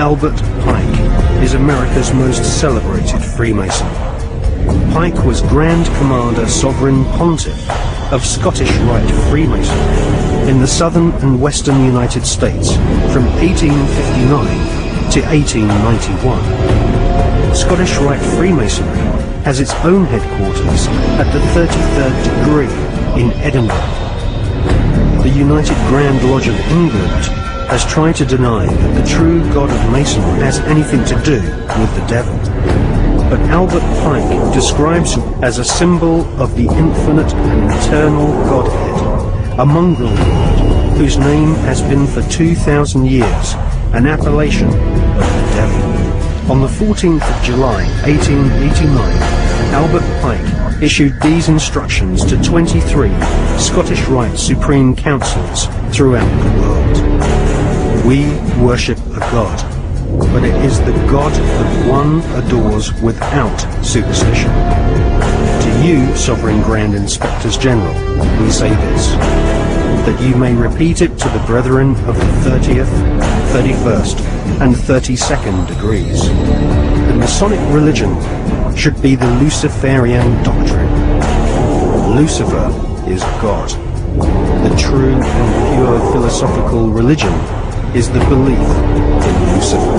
Albert Pike is America's most celebrated Freemason. Pike was Grand Commander Sovereign Pontiff of Scottish Rite Freemasonry in the southern and western United States from 1859 to 1891. Scottish Rite Freemasonry has its own headquarters at the 33rd degree in Edinburgh. The United Grand Lodge of England has tried to deny that the true God of Masonry has anything to do with the devil. But Albert Pike describes him as a symbol of the infinite and eternal Godhead, a mongrel god whose name has been for 2,000 years an appellation of the devil. On the 14th of July 1889, Albert Pike issued these instructions to 23 Scottish Rite Supreme Councils throughout the world. We worship a God, but it is the God that one adores without superstition. To you, Sovereign Grand Inspectors General, we say this, that you may repeat it to the brethren of the 30th, 31st, and 32nd degrees. The Masonic religion should be the Luciferian doctrine. Lucifer is God. The true and pure philosophical religion is the belief in Lucifer.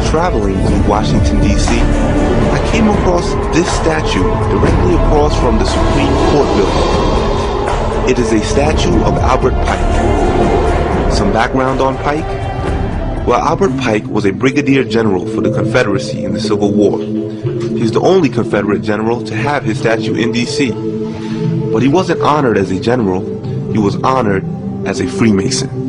Traveling in Washington, D.C., I came across this statue directly across from the Supreme Court building. It is a statue of Albert Pike. Some background on Pike? Well, Albert Pike was a brigadier general for the Confederacy in the Civil War. He's the only Confederate general to have his statue in D.C. But he wasn't honored as a general, he was honored as a Freemason.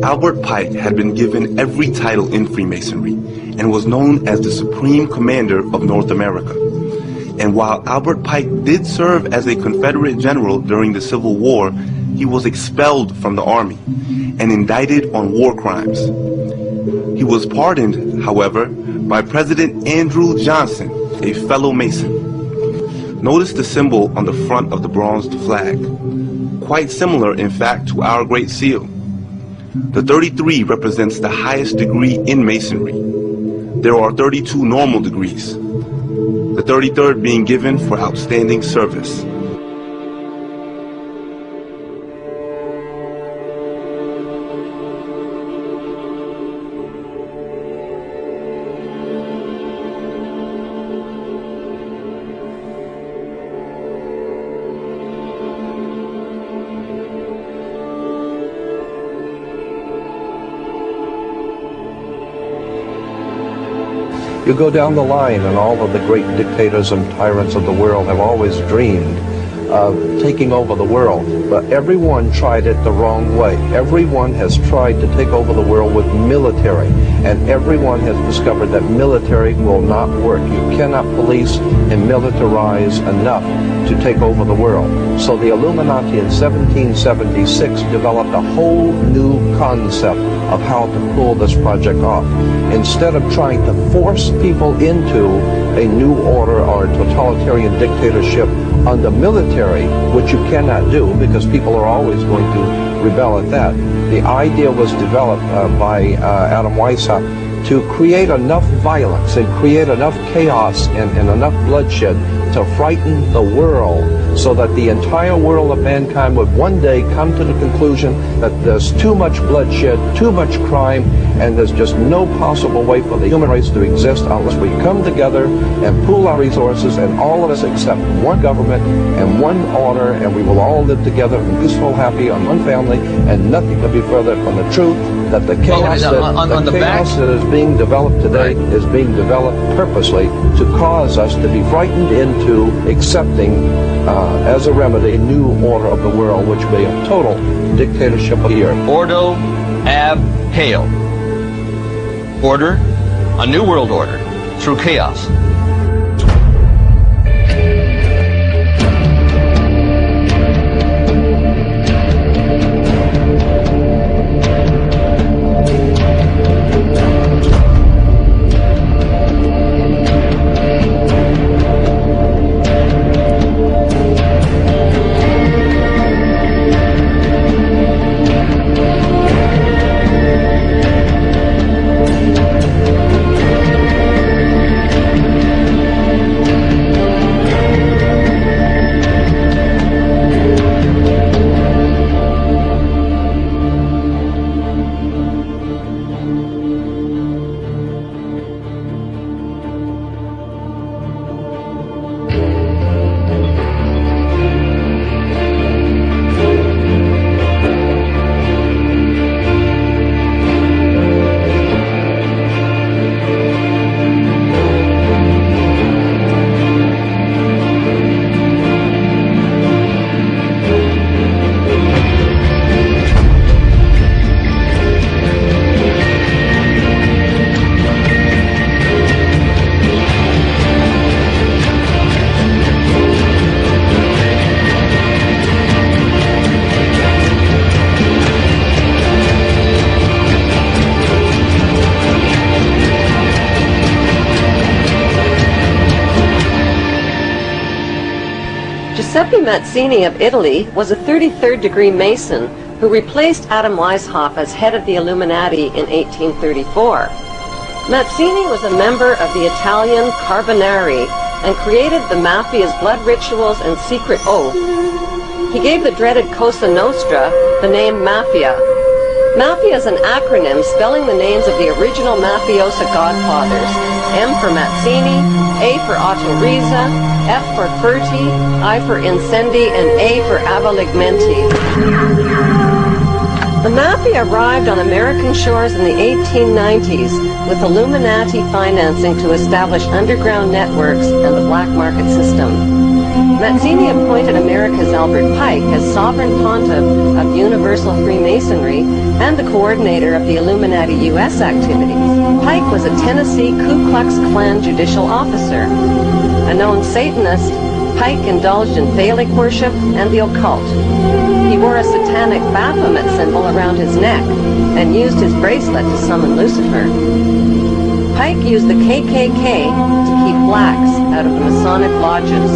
Albert Pike had been given every title in Freemasonry and was known as the Supreme Commander of North America. And while Albert Pike did serve as a Confederate general during the Civil War, he was expelled from the Army and indicted on war crimes. He was pardoned, however, by President Andrew Johnson, a fellow Mason. Notice the symbol on the front of the bronzed flag. Quite similar, in fact, to our Great Seal. The 33 represents the highest degree in Masonry. There are 32 normal degrees, the 33rd being given for outstanding service. You go down the line and all of the great dictators and tyrants of the world have always dreamed of taking over the world, but everyone tried it the wrong way. Everyone has tried to take over the world with military, and everyone has discovered that military will not work. You cannot police and militarize enough to take over the world. So the Illuminati in 1776 developed a whole new concept of how to pull this project off. Instead of trying to force people into a new order or a totalitarian dictatorship under military, which you cannot do because people are always going to rebel at that, the idea was developed by Adam Weishaupt to create enough violence and create enough chaos and enough bloodshed to frighten the world so that the entire world of mankind would one day come to the conclusion that there's too much bloodshed, too much crime, and there's just no possible way for the human race to exist unless we come together and pool our resources and all of us accept one government and one order, and we will all live together in peaceful, happy, on one family, and nothing could be further from the truth that the chaos, that is being developed today is being developed purposely to cause us to be frightened into accepting as a remedy a new order of the world, which will be a total dictatorship here. Ordo ab chaos. Order, a new world order through chaos. Giuseppe Mazzini of Italy was a 33rd degree Mason who replaced Adam Weishaupt as head of the Illuminati in 1834. Mazzini was a member of the Italian Carbonari and created the Mafia's blood rituals and secret oath. He gave the dreaded Cosa Nostra the name Mafia. Mafia is an acronym spelling the names of the original mafiosa godfathers. M for Mazzini, A for Otto Riza, F for Ferti, I for Incendi, and A for Avaligmenti. The Mafia arrived on American shores in the 1890s with Illuminati financing to establish underground networks and the black market system. Mazzini appointed America's Albert Pike as sovereign pontiff of Universal Freemasonry and the coordinator of the Illuminati U.S. activities. Pike was a Tennessee Ku Klux Klan judicial officer. A known Satanist, Pike indulged in phallic worship and the occult. He wore a satanic Baphomet symbol around his neck and used his bracelet to summon Lucifer. Pike used the KKK to keep blacks out of the Masonic lodges.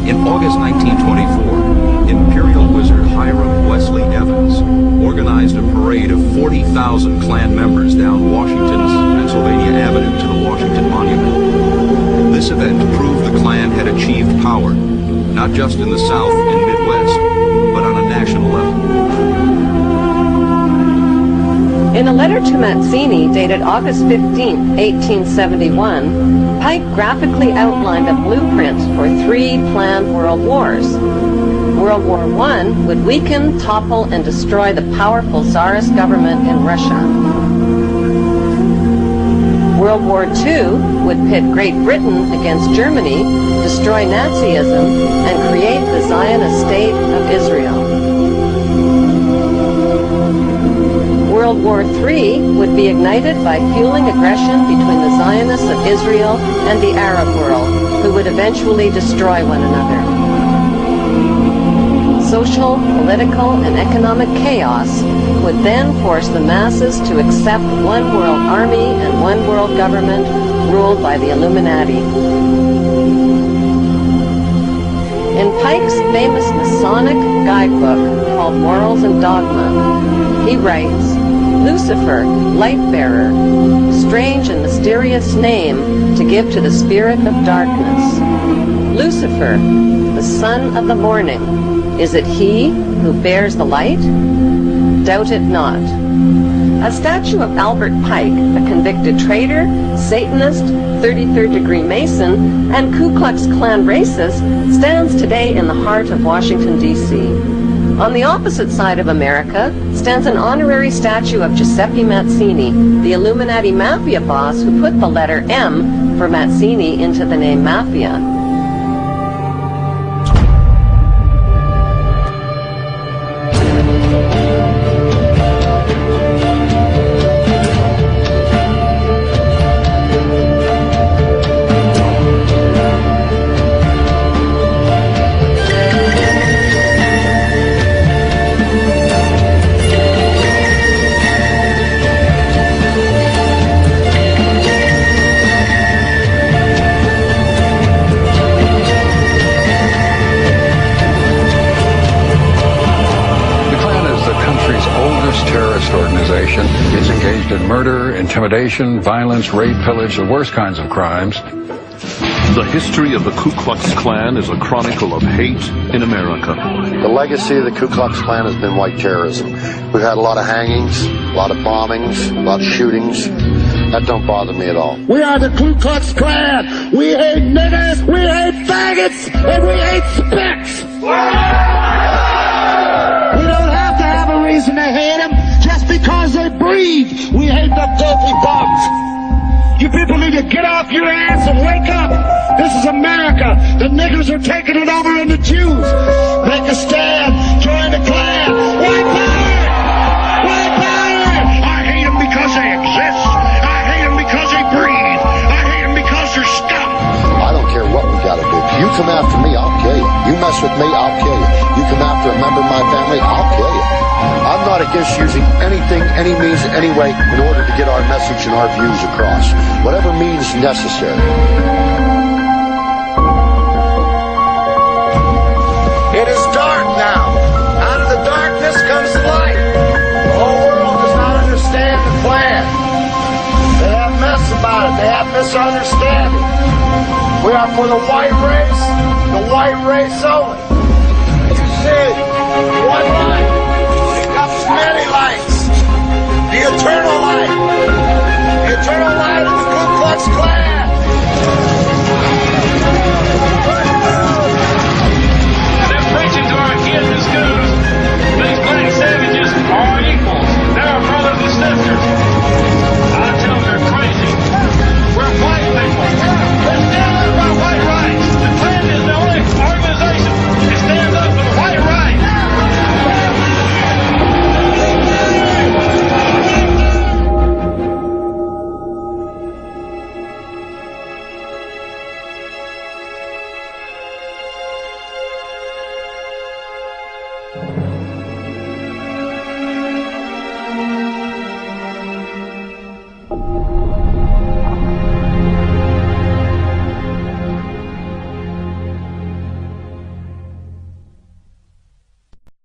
In August 1924, Imperial Wizard Hiram Wesley Evans organized a parade of 40,000 Klan members down Washington's Pennsylvania Avenue to the Washington Monument. This event proved the Klan had achieved power, not just in the South and Midwest, but on a national level. In a letter to Mazzini dated August 15, 1871, Pike graphically outlined a blueprint for 3 planned world wars. World War I would weaken, topple, and destroy the powerful Tsarist government in Russia. World War II would pit Great Britain against Germany, destroy Nazism, and create the Zionist state of Israel. World War III would be ignited by fueling aggression between the Zionists of Israel and the Arab world, who would eventually destroy one another. Social, political, and economic chaos would then force the masses to accept one world army and one world government ruled by the Illuminati. In Pike's famous Masonic guidebook called Morals and Dogma, he writes, Lucifer, light-bearer, strange and mysterious name to give to the spirit of darkness. Lucifer, the son of the morning, is it he who bears the light? Doubt it not. A statue of Albert Pike, a convicted traitor, Satanist, 33rd degree Mason, and Ku Klux Klan racist, stands today in the heart of Washington, D.C. On the opposite side of America stands an honorary statue of Giuseppe Mazzini, the Illuminati Mafia boss who put the letter M for Mazzini into the name Mafia. Is engaged in murder, intimidation, violence, rape, pillage, the worst kinds of crimes. The history of the Ku Klux Klan is a chronicle of hate in America. The legacy of the Ku Klux Klan has been white terrorism. We've had a lot of hangings, a lot of bombings, a lot of shootings. That don't bother me at all. We are the Ku Klux Klan. We hate niggers, we hate faggots, and we hate spicks. We don't have to have a reason to hate them just because they breathe. We hate the filthy bugs. You people need to get off your ass and wake up. This is America. The niggers are taking it over, and the Jews. Make a stand. Join the Klan. White power! White power! I hate them because they exist. I hate them because they breathe. I hate them because they're scum. I don't care what we gotta do. If you come after me, I'll kill you. You mess with me, I'll kill you. You come after a member of my family, I'll kill you. I'm not against using anything, any means, any way in order to get our message and our views across. Whatever means necessary. It is dark now. Out of the darkness comes the light. The whole world does not understand the plan. They have mess about it. They have misunderstanding. We are for the white race only. You see, one light becomes many lights. The eternal light.